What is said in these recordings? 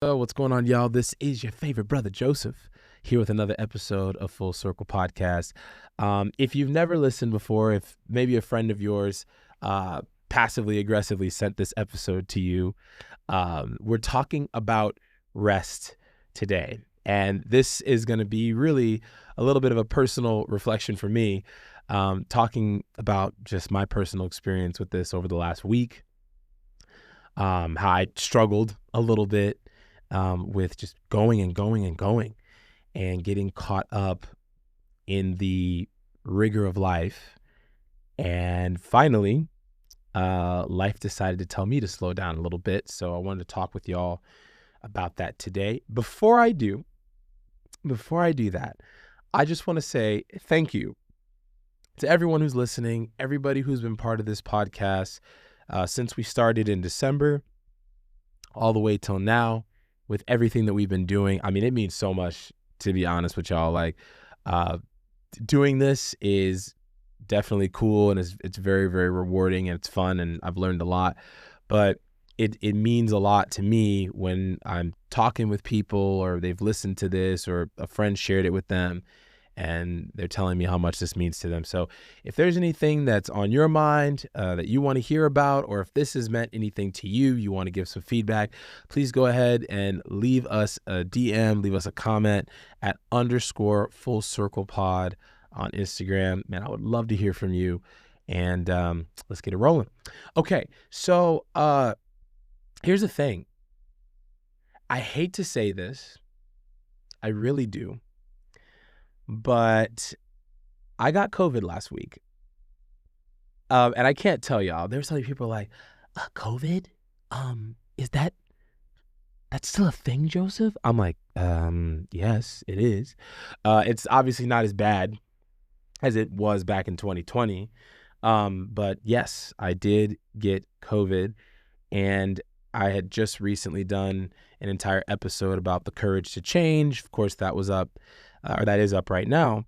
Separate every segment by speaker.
Speaker 1: Oh, what's going on, y'all? This is your favorite brother, Joseph, here with another episode of Full Circle Podcast. If you've never listened before, if maybe a friend of yours passively aggressively sent this episode to you, we're talking about rest today. And this is going to be really a little bit of a personal reflection for me, talking about just my personal experience with this over the last week, how I struggled a little bit with just going and getting caught up in the rigor of life. And finally, life decided to tell me to slow down a little bit. So I wanted to talk with y'all about that today. Before I do that, I just want to say thank you to everyone who's listening, everybody who's been part of this podcast since we started in December all the way till now. With everything that we've been doing, I mean, it means so much, to be honest with y'all. Like, doing this is definitely cool, and it's very, very rewarding, and it's fun, and I've learned a lot. But it means a lot to me when I'm talking with people, or they've listened to this, or a friend shared it with them, and they're telling me how much this means to them. So if there's anything that's on your mind that you want to hear about, or if this has meant anything to you, you want to give some feedback, please go ahead and leave us a DM, leave us a comment at _full circle pod on Instagram. Man, I would love to hear from you. And let's get it rolling. Okay, so here's the thing. I hate to say this. I really do. But I got COVID last week. And I can't tell y'all. There's so many people like, COVID? Is that's still a thing, Joseph? I'm like, yes, it is. It's obviously not as bad as it was back in 2020. But yes, I did get COVID, and I had just recently done an entire episode about the courage to change. Of course, that was up, or that is up right now.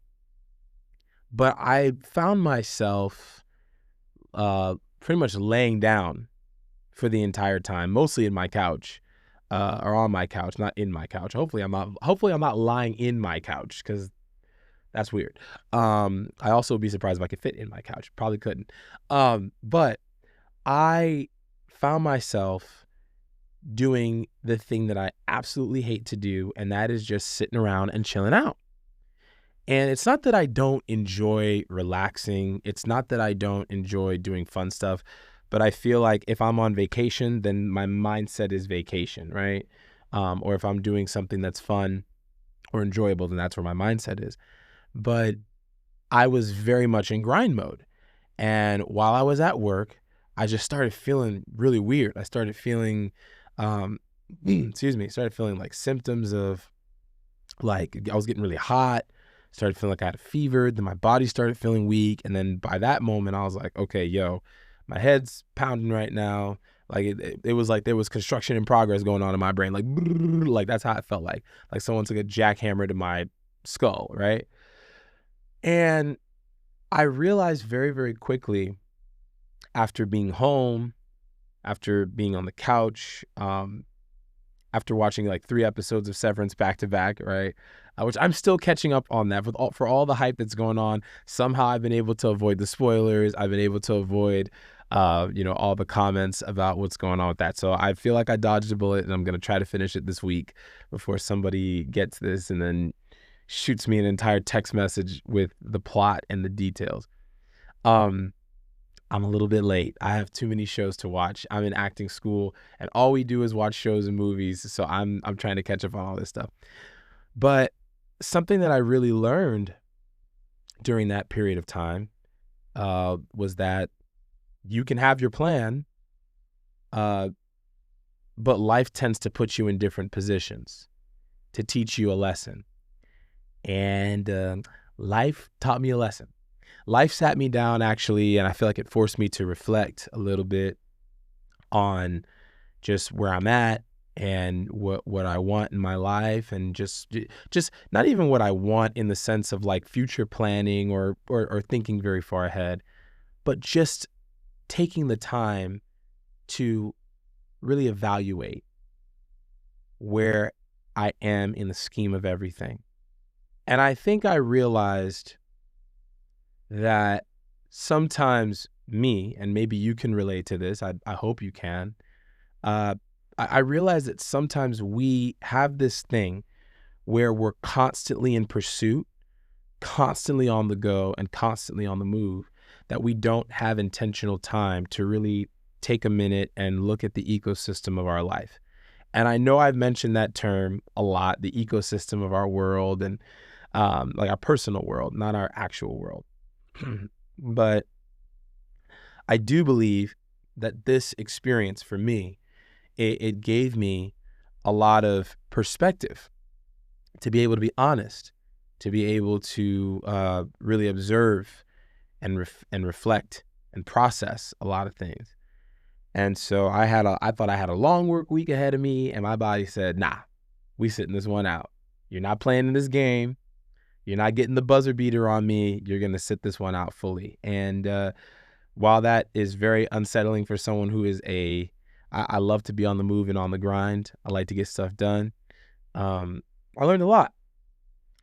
Speaker 1: But I found myself pretty much laying down for the entire time, mostly in my couch, or on my couch, not in my couch. Hopefully I'm not lying in my couch, because that's weird. I also would be surprised if I could fit in my couch. Probably couldn't. But I found myself doing the thing that I absolutely hate to do, and that is just sitting around and chilling out. And it's not that I don't enjoy relaxing. It's not that I don't enjoy doing fun stuff, but I feel like if I'm on vacation, then my mindset is vacation, right? Or if I'm doing something that's fun or enjoyable, then that's where my mindset is. But I was very much in grind mode. And while I was at work, I just started feeling really weird. I started feeling, started feeling like symptoms of, like, I was getting really hot, started feeling like I had a fever, then my body started feeling weak. And then by that moment, I was like, okay, yo, my head's pounding right now. Like it was like there was construction in progress going on in my brain. Like that's how it felt like someone took a jackhammer to my skull, right? And I realized very, very quickly after being home, after being on the couch, after watching like 3 episodes of Severance back to back, right? Which I'm still catching up on that for all the hype that's going on. Somehow I've been able to avoid the spoilers. I've been able to avoid, all the comments about what's going on with that. So I feel like I dodged a bullet, and I'm going to try to finish it this week before somebody gets this and then shoots me an entire text message with the plot and the details. I'm a little bit late. I have too many shows to watch. I'm in acting school, and all we do is watch shows and movies. So I'm trying to catch up on all this stuff. But something that I really learned during that period of time was that you can have your plan, but life tends to put you in different positions to teach you a lesson. And life taught me a lesson. Life sat me down, actually, and I feel like it forced me to reflect a little bit on just where I'm at and what I want in my life, and just not even what I want in the sense of like future planning or thinking very far ahead, but just taking the time to really evaluate where I am in the scheme of everything. And I think I realized that sometimes me, and maybe you can relate to this, I hope you can, uh, I realize that sometimes we have this thing where we're constantly in pursuit, constantly on the go, and constantly on the move, that we don't have intentional time to really take a minute and look at the ecosystem of our life. And I know I've mentioned that term a lot, the ecosystem of our world, and like our personal world, not our actual world. But I do believe that this experience for me, it gave me a lot of perspective to be able to be honest, to be able to really observe and reflect and process a lot of things. And so I thought I had a long work week ahead of me, and my body said, "Nah, we sitting this one out. You're not playing in this game. You're not getting the buzzer beater on me. You're gonna sit this one out fully." And while that is very unsettling for someone who is I love to be on the move and on the grind. I like to get stuff done. I learned a lot.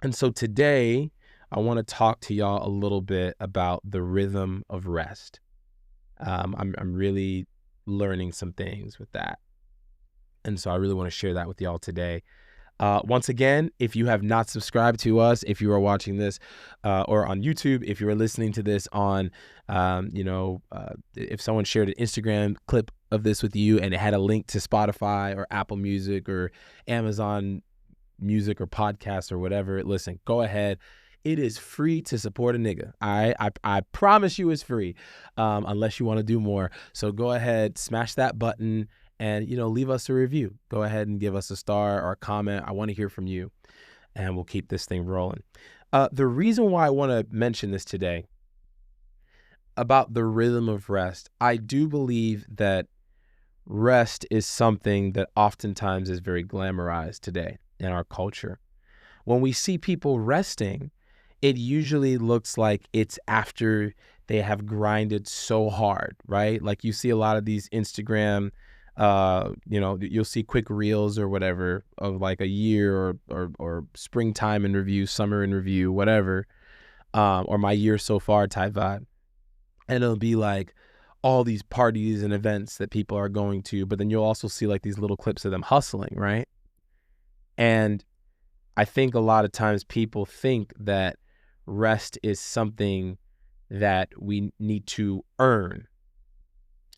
Speaker 1: And so today, I want to talk to y'all a little bit about the rhythm of rest. I'm really learning some things with that. And so I really want to share that with y'all today. Once again, if you have not subscribed to us, if you are watching this or on YouTube, if you are listening to this on, if someone shared an Instagram clip of this with you and it had a link to Spotify or Apple Music or Amazon Music or podcast or whatever, listen, go ahead. It is free to support a nigga. I promise you it's free, unless you want to do more. So go ahead, smash that button, and leave us a review. Go ahead and give us a star or a comment. I want to hear from you, and we'll keep this thing rolling. The reason why I want to mention this today about the rhythm of rest, I do believe that rest is something that oftentimes is very glamorized today in our culture. When we see people resting, it usually looks like it's after they have grinded so hard, right? Like you see a lot of these Instagram, you'll see quick reels or whatever of like a year or springtime in review, summer in review, whatever, or my year so far type vibe. And it'll be like all these parties and events that people are going to, but then you'll also see like these little clips of them hustling, right? And I think a lot of times people think that rest is something that we need to earn.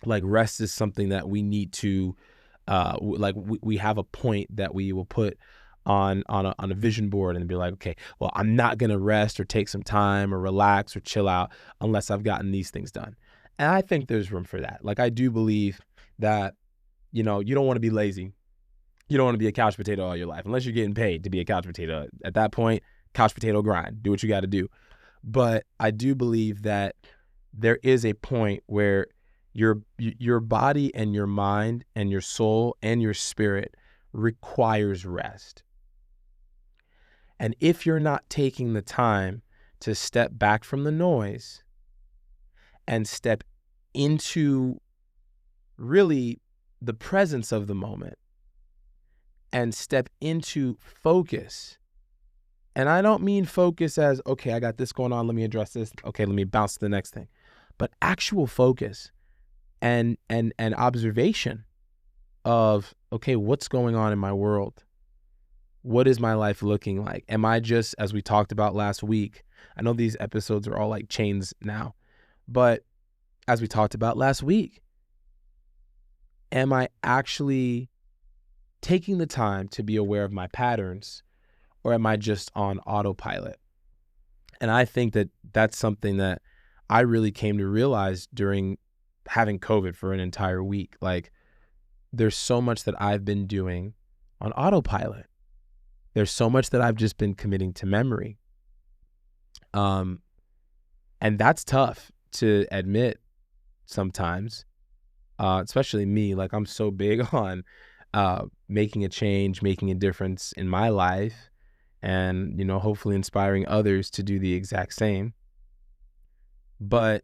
Speaker 1: Like rest is something that we need to, we have a point that we will put on a vision board and be like, okay, well, I'm not going to rest or take some time or relax or chill out unless I've gotten these things done. And I think there's room for that. Like I do believe that, you don't want to be lazy. You don't want to be a couch potato all your life unless you're getting paid to be a couch potato. At that point, couch potato grind, do what you got to do. But I do believe that there is a point where your body and your mind and your soul and your spirit requires rest. And if you're not taking the time to step back from the noise and step into really the presence of the moment, and step into focus. And I don't mean focus as, okay, I got this going on, let me address this. Okay, let me bounce to the next thing. But actual focus and observation of, okay, what's going on in my world? What is my life looking like? Am I just, as we talked about last week, I know these episodes are all like chains now, but as we talked about last week, am I actually taking the time to be aware of my patterns, or am I just on autopilot? And I think that that's something that I really came to realize during having COVID for an entire week. Like there's so much that I've been doing on autopilot. There's so much that I've just been committing to memory. And that's tough to admit sometimes, especially me. Like I'm so big on making a change, making a difference in my life, and hopefully inspiring others to do the exact same. But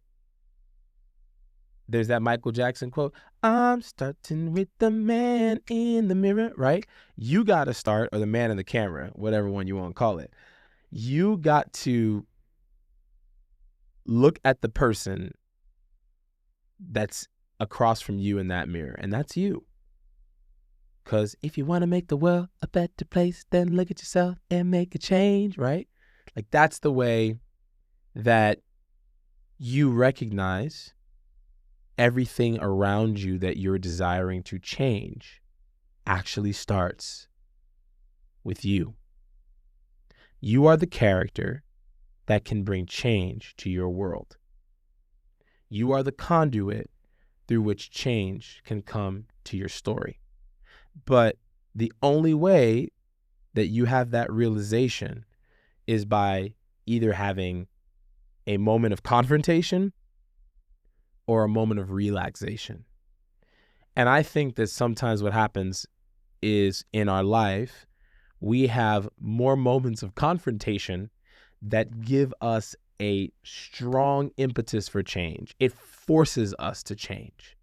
Speaker 1: there's that Michael Jackson quote, I'm starting with the man in the mirror, right? You got to start, or the man in the camera, whatever one you want to call it. You got to look at the person that's across from you in that mirror, and that's you. Because if you want to make the world a better place, then look at yourself and make a change, right? Like, that's the way that you recognize everything around you that you're desiring to change actually starts with you. You are the character that can bring change to your world. You are the conduit through which change can come to your story. But the only way that you have that realization is by either having a moment of confrontation or a moment of relaxation. And I think that sometimes what happens is in our life, we have more moments of confrontation that give us a strong impetus for change. It forces us to change.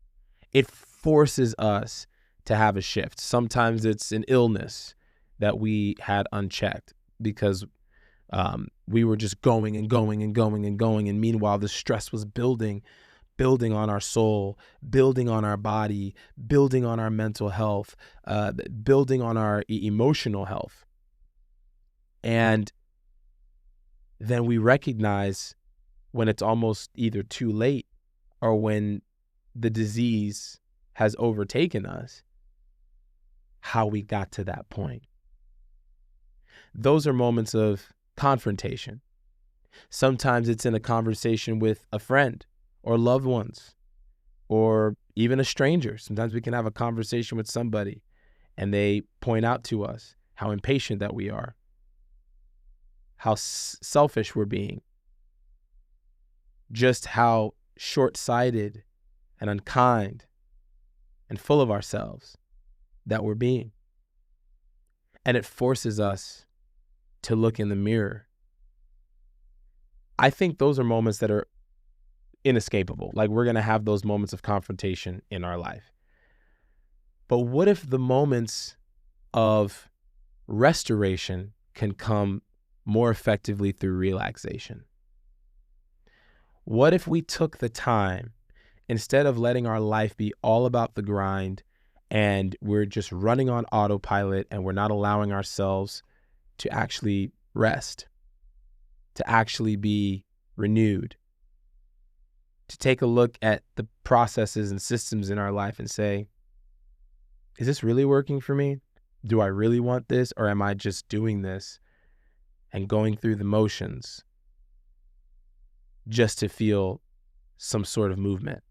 Speaker 1: It forces us to have a shift. Sometimes it's an illness that we had unchecked because we were just going and going and going and going. And meanwhile, the stress was building on our soul, building on our body, building on our mental health, building on our emotional health. And then we recognize when it's almost either too late or when the disease has overtaken us, how we got to that point. Those are moments of confrontation. Sometimes it's in a conversation with a friend or loved ones or even a stranger. Sometimes we can have a conversation with somebody and they point out to us how impatient that we are, how selfish we're being, just how short-sighted and unkind and full of ourselves that we're being. And it forces us to look in the mirror. I think those are moments that are inescapable. Like, we're going to have those moments of confrontation in our life. But what if the moments of restoration can come more effectively through relaxation? What if we took the time, instead of letting our life be all about the grind and we're just running on autopilot and we're not allowing ourselves to actually rest, to actually be renewed, to take a look at the processes and systems in our life and say, is this really working for me? Do I really want this, or am I just doing this and going through the motions just to feel some sort of movement?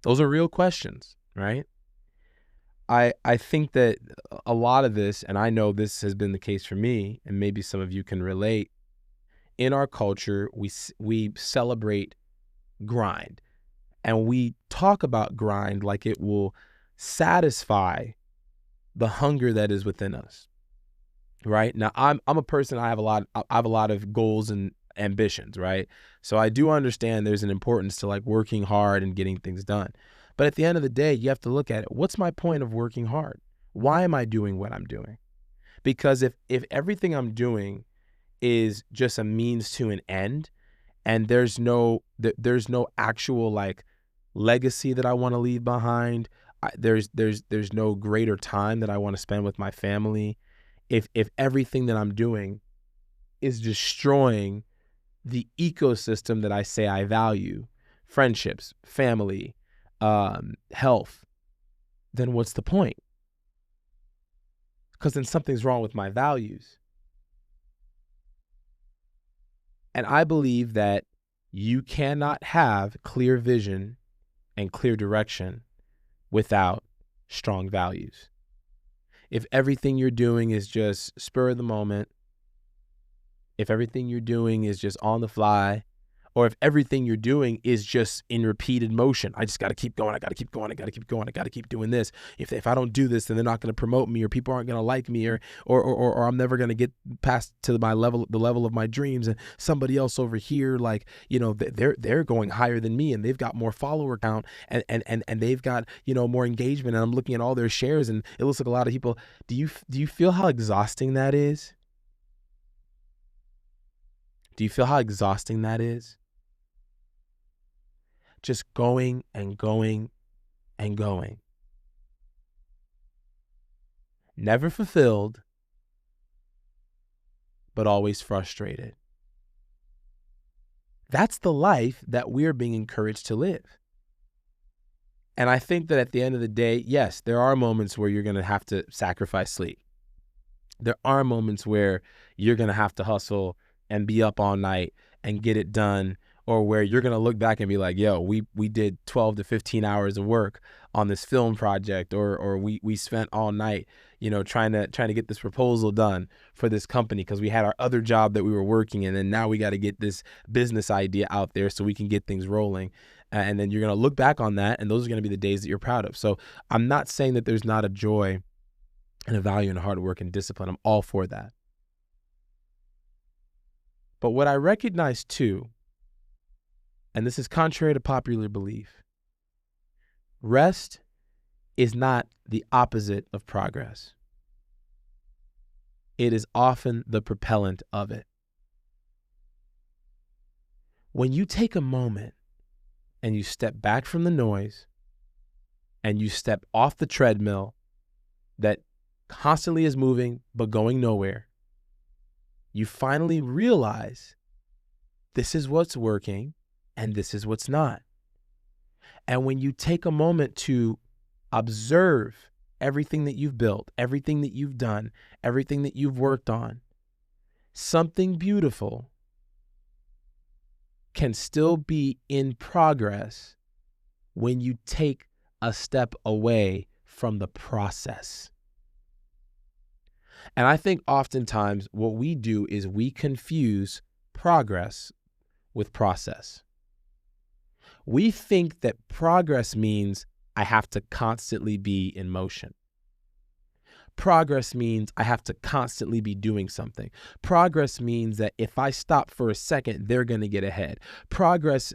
Speaker 1: Those are real questions, right? I think that a lot of this, and I know this has been the case for me, and maybe some of you can relate, in our culture, we celebrate grind, and we talk about grind like it will satisfy the hunger that is within us. Right? Now, I'm a person, I have a lot of goals and ambitions, right? So I do understand there's an importance to like working hard and getting things done. But at the end of the day, you have to look at it. What's my point of working hard? Why am I doing what I'm doing? Because if everything I'm doing is just a means to an end, and there's no actual like legacy that I want to leave behind, there's no greater time that I want to spend with my family. If everything that I'm doing is destroying the ecosystem that I say I value, friendships, family, health, then what's the point? Because then something's wrong with my values. And I believe that you cannot have clear vision and clear direction without strong values. If everything you're doing is just spur of the moment, if everything you're doing is just on the fly, or if everything you're doing is just in repeated motion. I just got to keep going. I got to keep going. I got to keep going. I got to keep doing this. If I don't do this, then they're not going to promote me, or people aren't going to like me, or I'm never going to get past to the level of my dreams. And somebody else over here, like, they're going higher than me, and they've got more follower count, and they've got, more engagement. And I'm looking at all their shares, and it looks like a lot of people. Do you feel how exhausting that is? Do you feel how exhausting that is? Just going and going and going. Never fulfilled, but always frustrated. That's the life that we're being encouraged to live. And I think that at the end of the day, yes, there are moments where you're going to have to sacrifice sleep. There are moments where you're going to have to hustle and be up all night and get it done, or where you're going to look back and be like, yo, we did 12 to 15 hours of work on this film project, or we spent all night, trying to get this proposal done for this company because we had our other job that we were working in, and now we got to get this business idea out there so we can get things rolling. And then you're going to look back on that, and those are going to be the days that you're proud of. So I'm not saying that there's not a joy and a value in hard work and discipline. I'm all for that. But what I recognize too, and this is contrary to popular belief, rest is not the opposite of progress. It is often the propellant of it. When you take a moment and you step back from the noise and you step off the treadmill that constantly is moving but going nowhere, you finally realize this is what's working and this is what's not. And when you take a moment to observe everything that you've built, everything that you've done, everything that you've worked on, something beautiful can still be in progress when you take a step away from the process. And I think oftentimes what we do is we confuse progress with process. We think that progress means I have to constantly be in motion. Progress means I have to constantly be doing something. Progress means that if I stop for a second, they're going to get ahead. Progress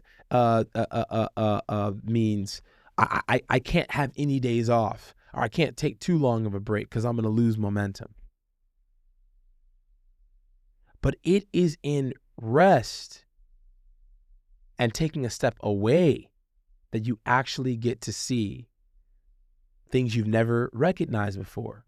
Speaker 1: means I can't have any days off, or I can't take too long of a break because I'm going to lose momentum. But it is in rest and taking a step away that you actually get to see things you've never recognized before.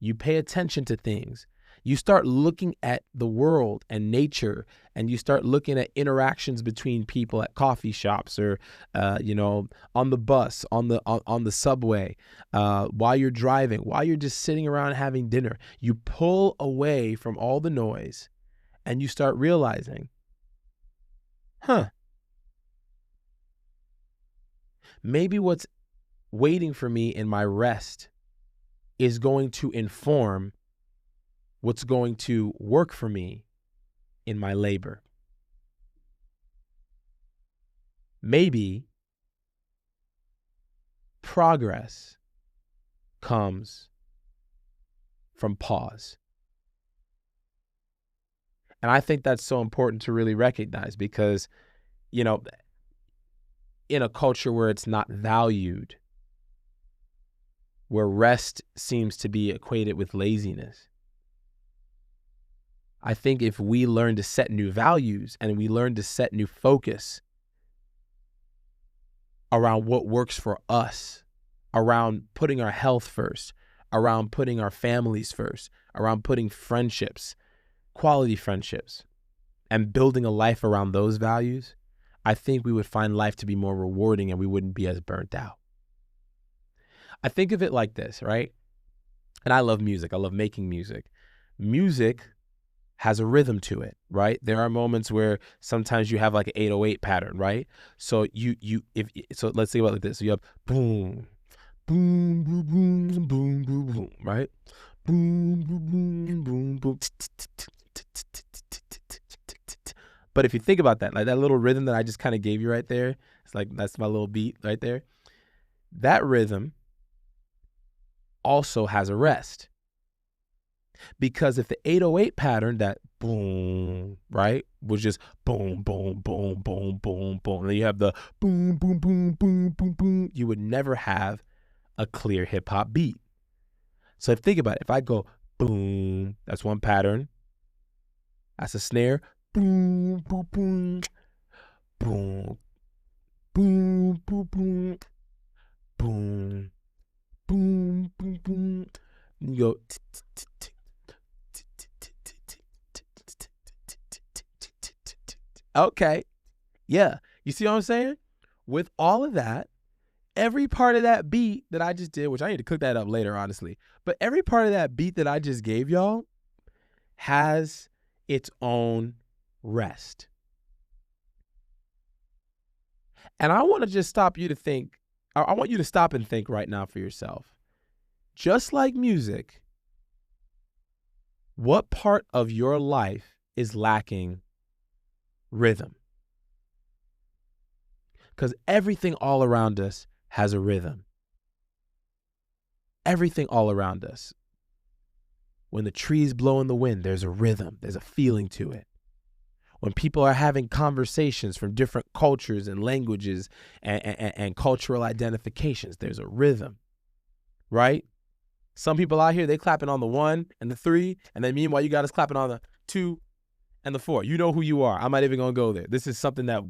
Speaker 1: You pay attention to things. You start looking at the world and nature, and you start looking at interactions between people at coffee shops, or on the bus, on the subway, while you're driving, while you're just sitting around having dinner. You pull away from all the noise, and you start realizing, maybe what's waiting for me in my rest is going to inform what's going to work for me in my labor. Maybe progress comes from pause. And I think that's so important to really recognize because, in a culture where it's not valued, where rest seems to be equated with laziness, I think if we learn to set new values and we learn to set new focus around what works for us, around putting our health first, around putting our families first, around putting friendships, quality friendships, and building a life around those values, I think we would find life to be more rewarding and we wouldn't be as burnt out. I think of it like this, right? And I love music. I love making music. Music has a rhythm to it, right? There are moments where sometimes you have like an 808 pattern, right? So so let's think about it like this. So you have boom, boom, boom, boom, boom, boom, boom, right? Boom, boom, boom, boom, boom. But if you think about that, like that little rhythm that I just kind of gave you right there, it's like that's my little beat right there. That rhythm also has a rest. Because if the 808 pattern, that boom, right, was just boom, boom, boom, boom, boom, boom, and then you have the boom, boom, boom, boom, boom, boom, you would never have a clear hip hop beat. So think about it. If I go boom, that's one pattern. That's a snare. Boom, boom, boom, boom, boom, boom, boom, boom, boom, boom, boom. You go. Okay. Yeah. You see what I'm saying? With all of that, every part of that beat that I just did, which I need to cook that up later, honestly, but every part of that beat that I just gave y'all has its own rest. And I want to just stop you to think, I want you to stop and think right now for yourself. Just like music, what part of your life is lacking rhythm? Because everything all around us has a rhythm. Everything all around us. When the trees blow in the wind, there's a rhythm. There's a feeling to it. When people are having conversations from different cultures and languages and cultural identifications, there's a rhythm, right? Some people out here, they clapping on the 1 and the 3, and then meanwhile, you got us clapping on the 2 and the 4. You know who you are. I'm not even going to go there. This is something that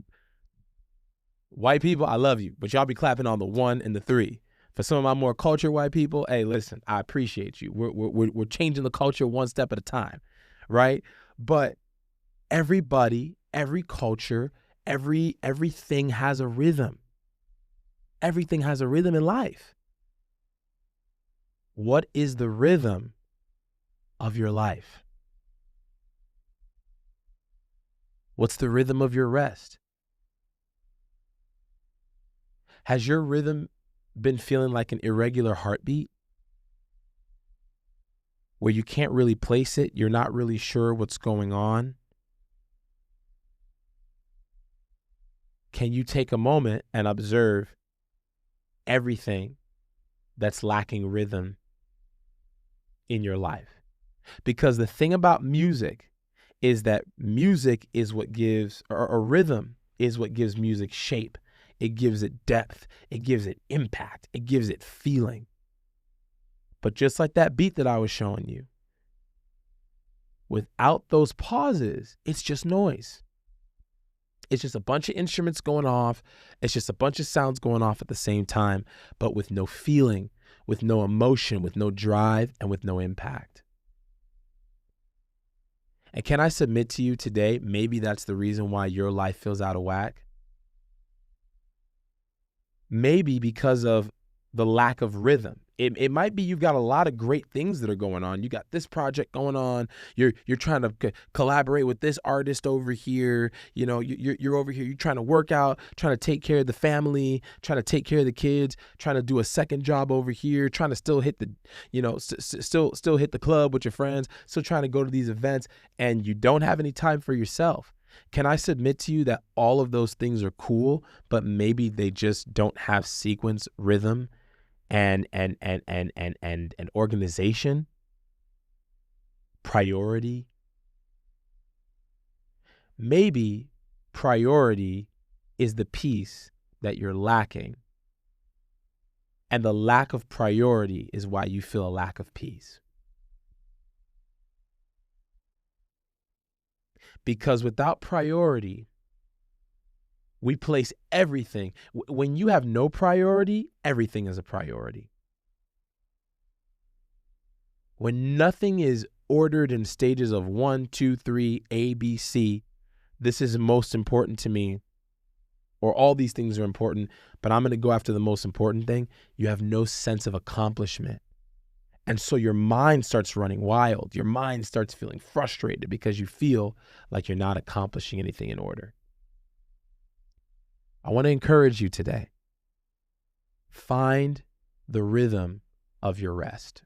Speaker 1: white people, I love you, but y'all be clapping on the 1 and the 3. For some of my more cultured white people, hey, listen, I appreciate you. We're changing the culture one step at a time, right? But everybody, every culture, everything has a rhythm. Everything has a rhythm in life. What is the rhythm of your life? What's the rhythm of your rest? Has your rhythm been feeling like an irregular heartbeat where you can't really place it? You're not really sure what's going on. Can you take a moment and observe everything that's lacking rhythm in your life? Because the thing about music is that music is what gives, or rhythm is what gives music shape. It gives it depth. It gives it impact. It gives it feeling. But just like that beat that I was showing you, without those pauses, it's just noise. It's just a bunch of instruments going off. It's just a bunch of sounds going off at the same time, but with no feeling, with no emotion, with no drive, and with no impact. And can I submit to you today, maybe that's the reason why your life feels out of whack? Maybe because of the lack of rhythm. It might be you've got a lot of great things that are going on. You got this project going on. You're trying to collaborate with this artist over here. You know, you're over here. You're trying to work out, trying to take care of the family, trying to take care of the kids, trying to do a second job over here, trying to still hit the, you know, still hit the club with your friends, still trying to go to these events, and you don't have any time for yourself. Can I submit to you that all of those things are cool, but maybe they just don't have sequence, rhythm, and organization, priority? Maybe priority is the piece that you're lacking, and the lack of priority is why you feel a lack of peace. Because without priority, we place everything. When you have no priority, everything is a priority. When nothing is ordered in stages of 1, 2, 3, A, B, C, this is most important to me, or all these things are important, but I'm going to go after the most important thing. You have no sense of accomplishment. And so your mind starts running wild. Your mind starts feeling frustrated because you feel like you're not accomplishing anything in order. I want to encourage you today. Find the rhythm of your rest.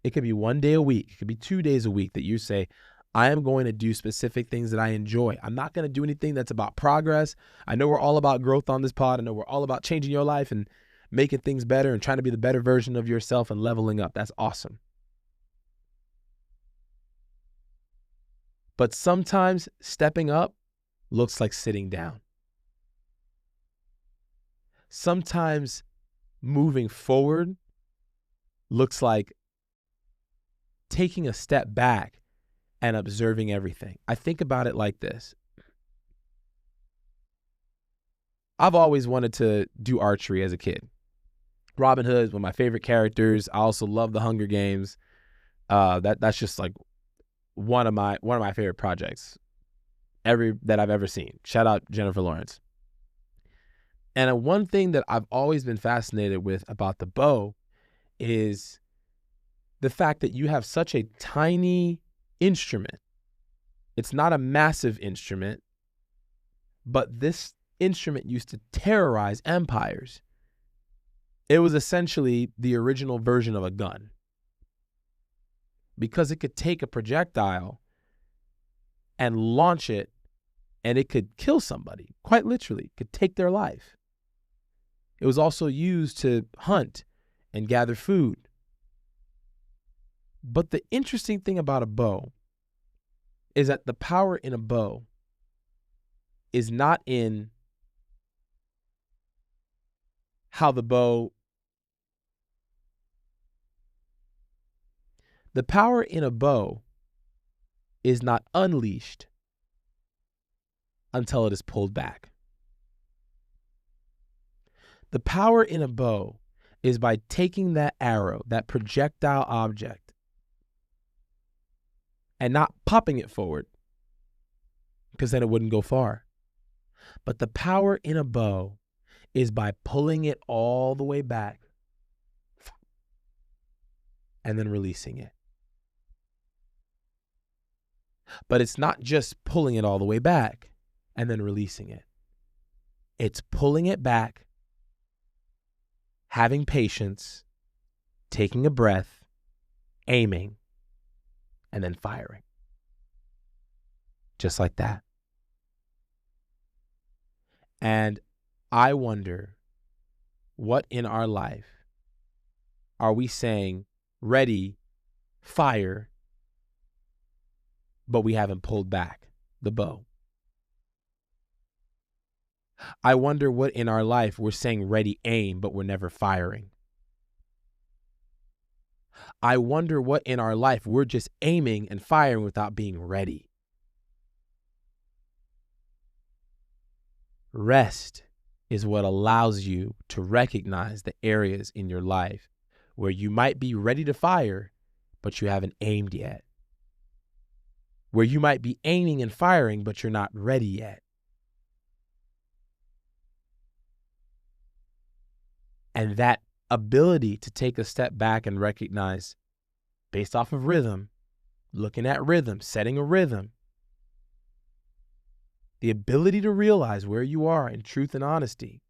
Speaker 1: It could be 1 day a week. It could be 2 days a week that you say, I am going to do specific things that I enjoy. I'm not going to do anything that's about progress. I know we're all about growth on this pod. I know we're all about changing your life and making things better and trying to be the better version of yourself and leveling up. That's awesome. But sometimes stepping up looks like sitting down. Sometimes moving forward looks like taking a step back and observing everything. I think about it like this. I've always wanted to do archery as a kid. Robin Hood is one of my favorite characters. I also love the Hunger Games. That's just like one of my favorite projects that I've ever seen. Shout out Jennifer Lawrence. And one thing that I've always been fascinated with about the bow is the fact that you have such a tiny instrument. It's not a massive instrument, but this instrument used to terrorize empires. It was essentially the original version of a gun because it could take a projectile and launch it, and it could kill somebody, quite literally, could take their life. It was also used to hunt and gather food. But the interesting thing about a bow is that the power in a bow is not in how the power in a bow is not unleashed until it is pulled back. The power in a bow is by taking that arrow, that projectile object, and not popping it forward, because then it wouldn't go far. But the power in a bow is by pulling it all the way back and then releasing it. But it's not just pulling it all the way back and then releasing it. It's pulling it back, having patience, taking a breath, aiming, and then firing. Just like that. And I wonder, what in our life are we saying, ready, fire, but we haven't pulled back the bow? I wonder what in our life we're saying ready, aim, but we're never firing. I wonder what in our life we're just aiming and firing without being ready. Rest is what allows you to recognize the areas in your life where you might be ready to fire, but you haven't aimed yet. Where you might be aiming and firing, but you're not ready yet. And that ability to take a step back and recognize, based off of rhythm, looking at rhythm, setting a rhythm, the ability to realize where you are in truth and honesty,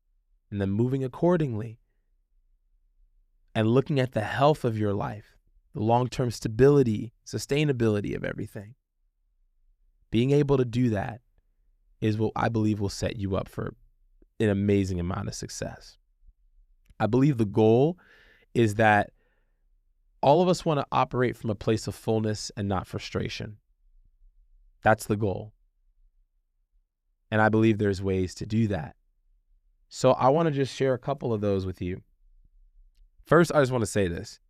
Speaker 1: and then moving accordingly, and looking at the health of your life, the long-term stability, sustainability of everything. Being able to do that is what I believe will set you up for an amazing amount of success. I believe the goal is that all of us want to operate from a place of fullness and not frustration. That's the goal. And I believe there's ways to do that. So I want to just share a couple of those with you. First, I just want to say this.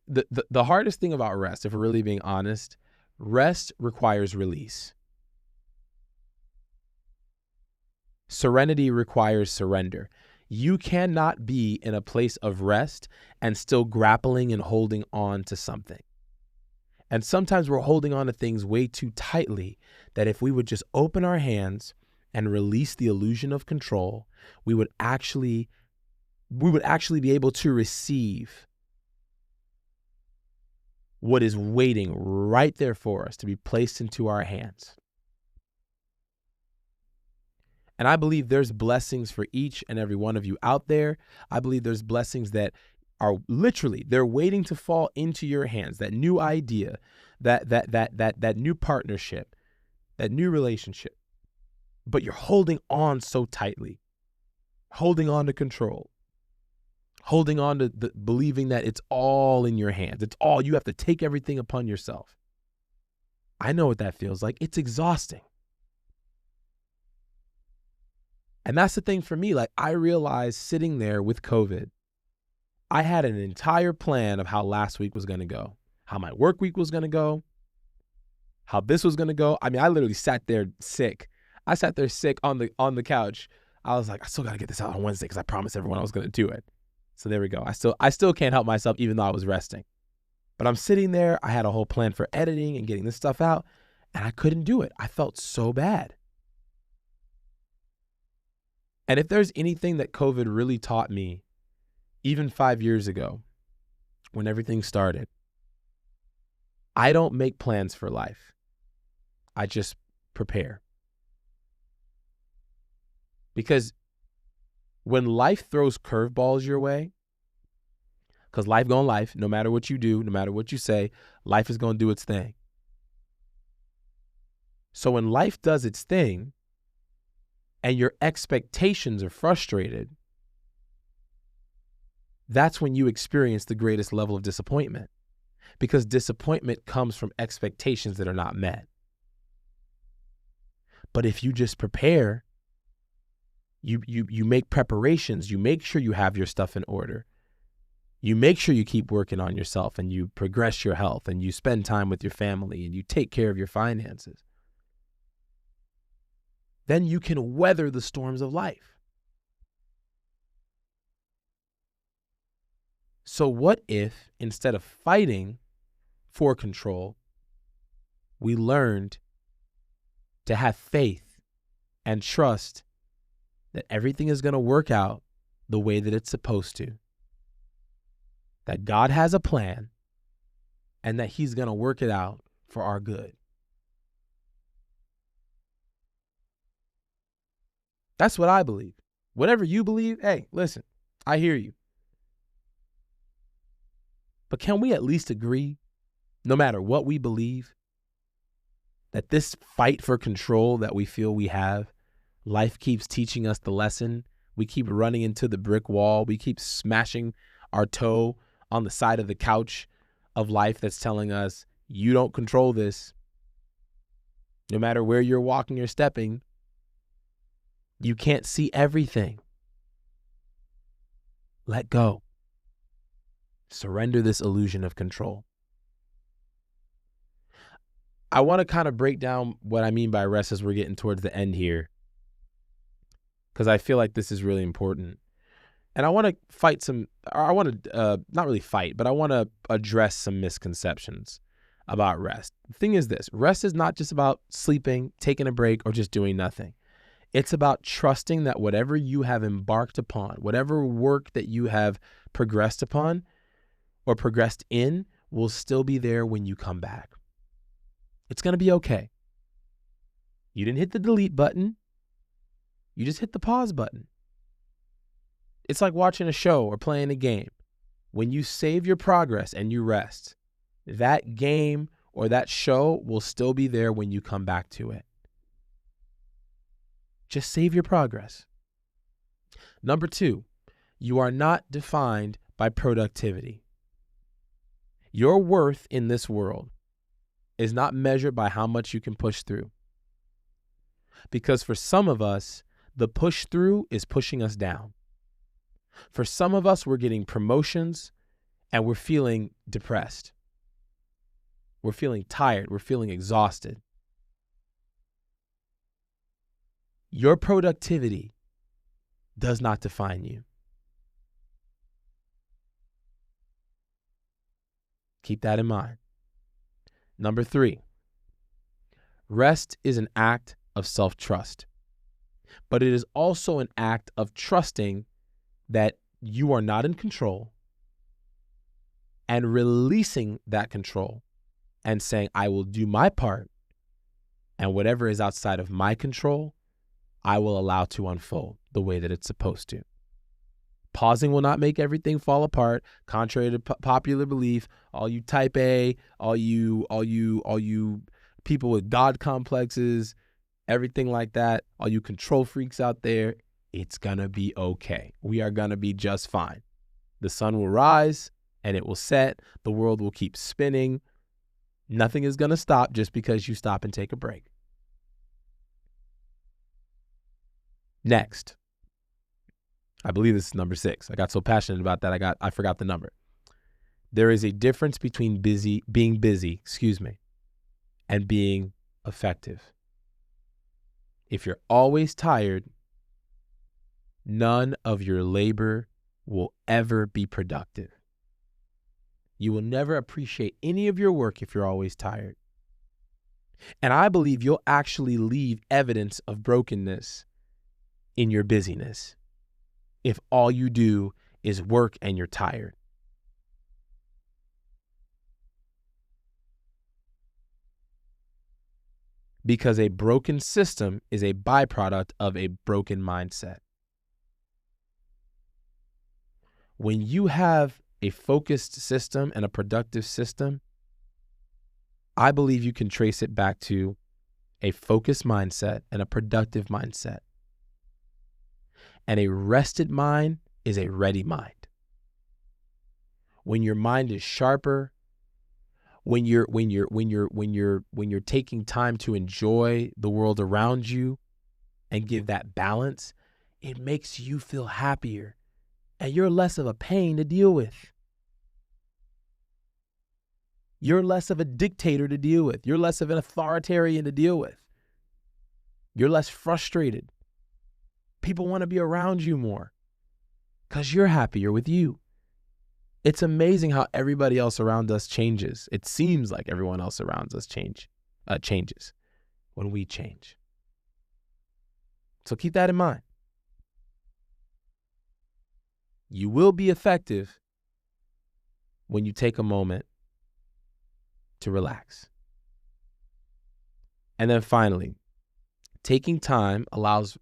Speaker 1: The hardest thing about rest, if we're really being honest, rest requires release. Serenity requires surrender. You cannot be in a place of rest and still grappling and holding on to something. And sometimes we're holding on to things way too tightly that if we would just open our hands and release the illusion of control, we would actually be able to receive what is waiting right there for us to be placed into our hands. And I believe there's blessings for each and every one of you out there. I believe there's blessings that are literally, they're waiting to fall into your hands. That new idea, that new partnership, that new relationship, but you're holding on so tightly, holding on to control, holding on to believing that it's all in your hands. It's all, you have to take everything upon yourself. I know what that feels like. It's exhausting. And that's the thing for me. Like, I realized sitting there with COVID, I had an entire plan of how last week was going to go, how my work week was going to go, how this was going to go. I mean, I literally sat there sick. I sat there sick on the couch. I was like, I still got to get this out on Wednesday because I promised everyone I was going to do it. So there we go. I still can't help myself even though I was resting. But I'm sitting there. I had a whole plan for editing and getting this stuff out, and I couldn't do it. I felt so bad. And if there's anything that COVID really taught me, even 5 years ago, when everything started, I don't make plans for life. I just prepare. Because when life throws curveballs your way, because life gonna life, no matter what you do, no matter what you say, life is gonna do its thing. So when life does its thing and your expectations are frustrated, that's when you experience the greatest level of disappointment, because disappointment comes from expectations that are not met. But if you just prepare, you make preparations, you make sure you have your stuff in order, you make sure you keep working on yourself and you progress your health and you spend time with your family and you take care of your finances, then you can weather the storms of life. So what if, instead of fighting for control, we learned to have faith and trust that everything is going to work out the way that it's supposed to, that God has a plan and that he's going to work it out for our good. That's what I believe. Whatever you believe, hey, listen, I hear you. But can we at least agree, no matter what we believe, that this fight for control that we feel we have, life keeps teaching us the lesson. We keep running into the brick wall. We keep smashing our toe on the side of the couch of life that's telling us, you don't control this. No matter where you're walking or stepping, you can't see everything. Let go. Surrender this illusion of control. I want to kind of break down what I mean by rest as we're getting towards the end here, because I feel like this is really important. And I want to not really fight, but I want to address some misconceptions about rest. The thing is this: rest is not just about sleeping, taking a break, or just doing nothing. It's about trusting that whatever you have embarked upon, whatever work that you have progressed upon or progressed in, will still be there when you come back. It's going to be okay. You didn't hit the delete button. You just hit the pause button. It's like watching a show or playing a game. When you save your progress and you rest, that game or that show will still be there when you come back to it. Just save your progress. Number 2, you are not defined by productivity. Your worth in this world is not measured by how much you can push through. Because for some of us, the push through is pushing us down. For some of us, we're getting promotions and we're feeling depressed. We're feeling tired. We're feeling exhausted. Your productivity does not define you. Keep that in mind. Number 3, rest is an act of self-trust, but it is also an act of trusting that you are not in control and releasing that control and saying, I will do my part, and whatever is outside of my control, I will allow to unfold the way that it's supposed to. Pausing will not make everything fall apart. Contrary to popular belief, all you type A, all you people with God complexes, everything like that, all you control freaks out there, it's gonna be okay. We are gonna be just fine. The sun will rise and it will set. The world will keep spinning. Nothing is gonna stop just because you stop and take a break. Next, I believe this is number 6. I got so passionate about that, I forgot the number. There is a difference between being busy, and being effective. If you're always tired, none of your labor will ever be productive. You will never appreciate any of your work if you're always tired. And I believe you'll actually leave evidence of brokenness in your busyness if all you do is work and you're tired. Because a broken system is a byproduct of a broken mindset. When you have a focused system and a productive system, I believe you can trace it back to a focused mindset and a productive mindset. And a rested mind is a ready mind. When your mind is sharper, when you're taking time to enjoy the world around you and give that balance, it makes you feel happier and you're less of a pain to deal with. You're less of a dictator to deal with. You're less of an authoritarian to deal with. You're less frustrated. People want to be around you more because you're happier with you. It's amazing how everybody else around us changes. It seems like everyone else around us changes when we change. So keep that in mind. You will be effective when you take a moment to relax. And then finally, taking time allows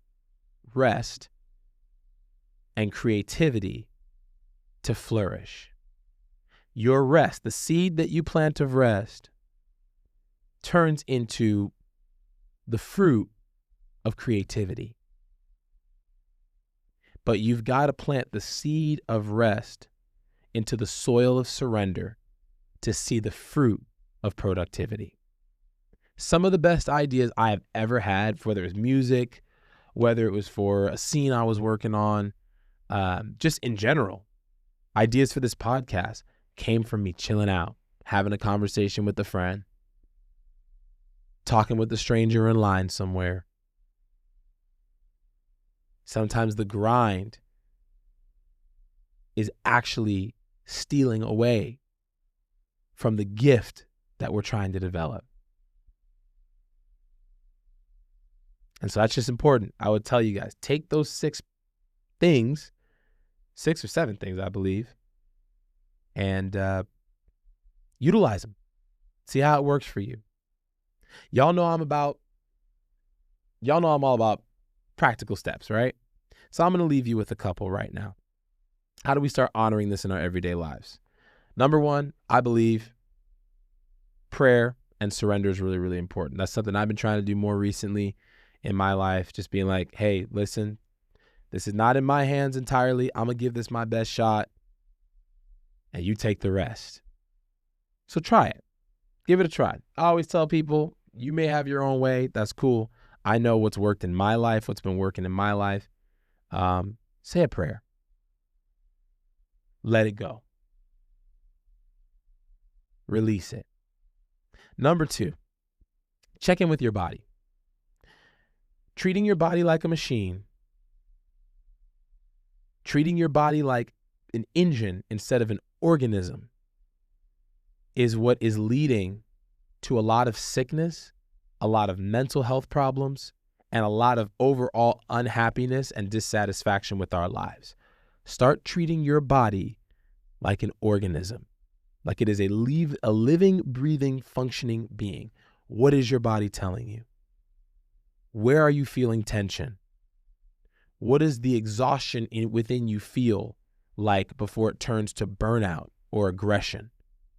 Speaker 1: rest and creativity to flourish. Your rest, the seed that you plant of rest, turns into the fruit of creativity. But you've got to plant the seed of rest into the soil of surrender to see the fruit of productivity. Some of the best ideas I have ever had, whether it was music, whether it was for a scene I was working on, just in general, ideas for this podcast came from me chilling out, having a conversation with a friend, talking with a stranger in line somewhere. Sometimes the grind is actually stealing away from the gift that we're trying to develop. And so that's just important. I would tell you guys, take those 6 things, 6 or 7 things, I believe, and utilize them. See how it works for you. Y'all know I'm all about practical steps, right? So I'm going to leave you with a couple right now. How do we start honoring this in our everyday lives? Number 1, I believe prayer and surrender is really, really important. That's something I've been trying to do more recently in my life, just being like, hey, listen, this is not in my hands entirely. I'm going to give this my best shot, and you take the rest. So try it. Give it a try. I always tell people, you may have your own way. That's cool. I know what's worked in my life, what's been working in my life. Say a prayer. Let it go. Release it. Number 2, check in with your body. Treating your body like a machine, treating your body like an engine instead of an organism is what is leading to a lot of sickness, a lot of mental health problems, and a lot of overall unhappiness and dissatisfaction with our lives. Start treating your body like an organism, like it is a living, breathing, functioning being. What is your body telling you? Where are you feeling tension? What does the exhaustion within you feel like before it turns to burnout or aggression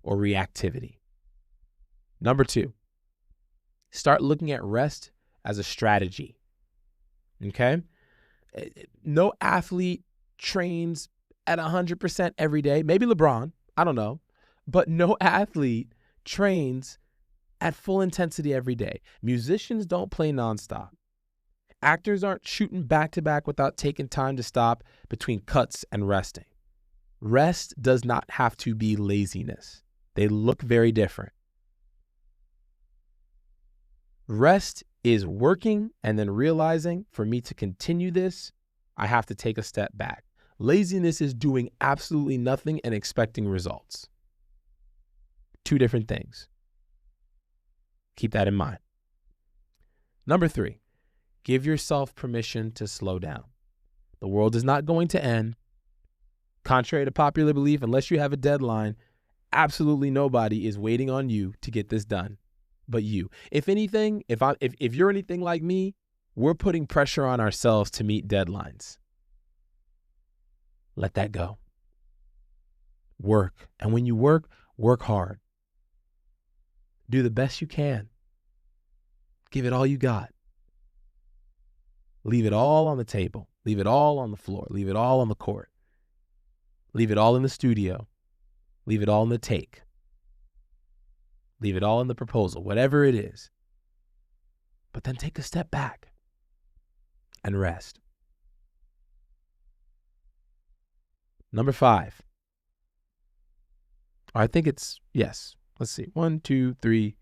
Speaker 1: or reactivity. Number 2, start looking at rest as a strategy. Okay? No athlete trains at 100% every day. Maybe LeBron, I don't know. But no athlete trains at full intensity every day. Musicians don't play nonstop. Actors aren't shooting back to back without taking time to stop between cuts and resting. Rest does not have to be laziness. They look very different. Rest is working and then realizing, for me to continue this, I have to take a step back. Laziness is doing absolutely nothing and expecting results. 2 different things. Keep that in mind. Number 3, give yourself permission to slow down. The world is not going to end. Contrary to popular belief, unless you have a deadline, absolutely nobody is waiting on you to get this done but you. If anything, if you're anything like me, we're putting pressure on ourselves to meet deadlines. Let that go. Work. And when you work hard. Do the best you can. Give it all you got. Leave it all on the table. Leave it all on the floor. Leave it all on the court. Leave it all in the studio. Leave it all in the take. Leave it all in the proposal, whatever it is. But then take a step back and rest. Number 5. I think it's, yes. Let's see. 1, 2, 3,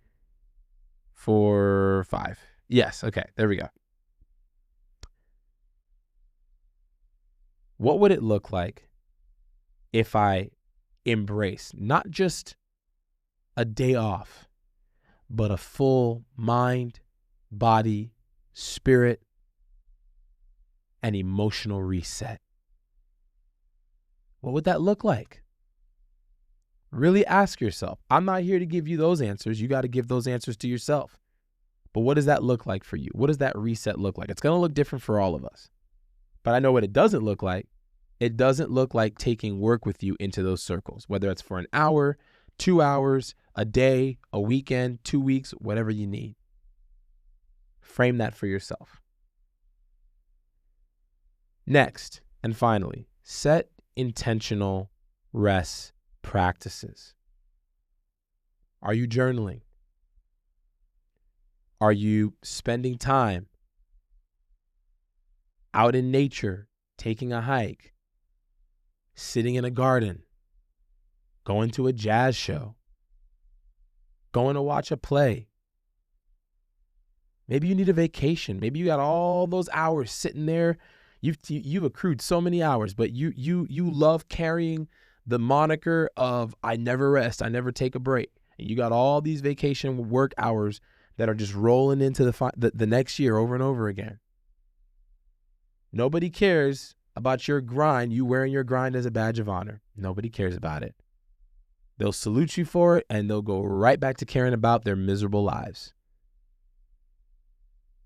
Speaker 1: 4, 5. Yes. Okay. There we go. What would it look like if I embrace not just a day off, but a full mind, body, spirit, and emotional reset? What would that look like? Really ask yourself. I'm not here to give you those answers. You got to give those answers to yourself. But what does that look like for you? What does that reset look like? It's going to look different for all of us. But I know what it doesn't look like. It doesn't look like taking work with you into those circles, whether it's for an hour, 2 hours, a day, a weekend, 2 weeks, whatever you need. Frame that for yourself. Next, and finally, set intentional rest practices. Are you journaling? Are you spending time out in nature, taking a hike, sitting in a garden, going to a jazz show, going to watch a play? Maybe you need a vacation. Maybe you got all those hours sitting there. You've accrued so many hours, but you love carrying the moniker of I never rest, I never take a break. And you got all these vacation work hours that are just rolling into the next year over and over again. Nobody cares about your grind, you wearing your grind as a badge of honor. Nobody cares about it. They'll salute you for it, and they'll go right back to caring about their miserable lives.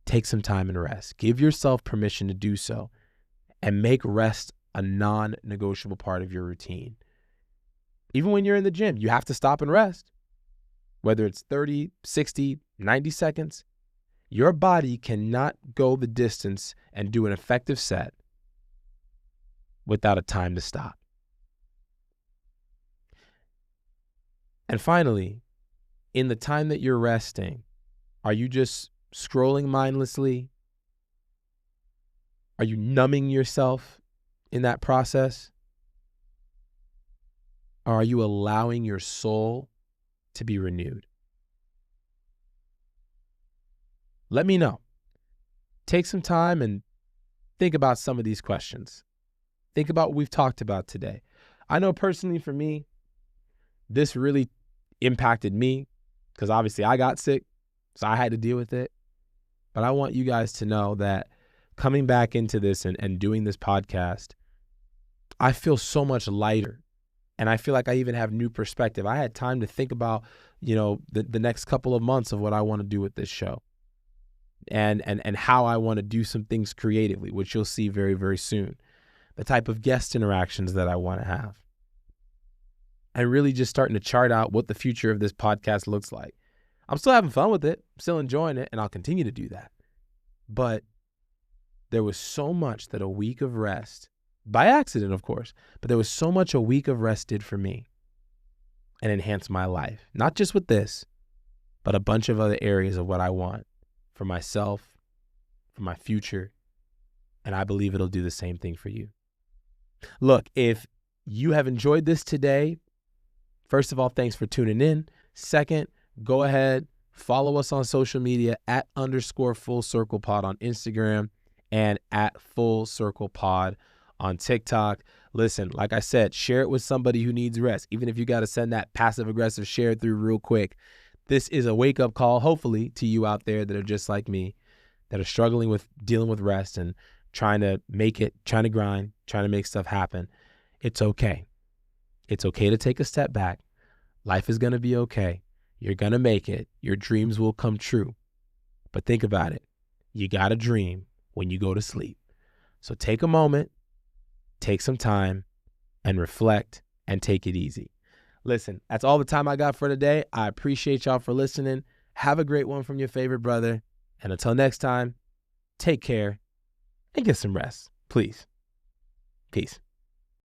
Speaker 1: Take some time and rest. Give yourself permission to do so, and make rest a non-negotiable part of your routine. Even when you're in the gym, you have to stop and rest. Whether it's 30, 60, 90 seconds, your body cannot go the distance and do an effective set without a time to stop. And finally, in the time that you're resting, are you just scrolling mindlessly? Are you numbing yourself in that process? Or are you allowing your soul to be renewed? Let me know. Take some time and think about some of these questions. Think about what we've talked about today. I know personally for me, this really impacted me because obviously I got sick, so I had to deal with it. But I want you guys to know that coming back into this and doing this podcast, I feel so much lighter. And I feel like I even have new perspective. I had time to think about, the next couple of months of what I want to do with this show and how I want to do some things creatively, which you'll see very, very soon. the type of guest interactions that I want to have, and really just starting to chart out what the future of this podcast looks like. I'm still having fun with it, still enjoying it, and I'll continue to do that. But there was so much that a week of rest, by accident, of course, but there was so much a week of rest did for me and enhanced my life. Not just with this, but a bunch of other areas of what I want for myself, for my future, and I believe it'll do the same thing for you. Look, if you have enjoyed this today, first of all, thanks for tuning in. Second, go ahead, follow us on social media @_fullcirclepod on Instagram and @fullcirclepod on TikTok. Listen, like I said, share it with somebody who needs rest. Even if you got to send that passive-aggressive share through real quick. This is a wake-up call, hopefully, to you out there that are just like me, that are struggling with dealing with rest and trying to make it, trying to grind, trying to make stuff happen. It's okay. It's okay to take a step back. Life is going to be okay. You're going to make it. Your dreams will come true. But think about it. You got to dream when you go to sleep. So take a moment, take some time, and reflect and take it easy. Listen, that's all the time I got for today. I appreciate y'all for listening. Have a great one from your favorite brother. And until next time, take care and get some rest, please. Peace.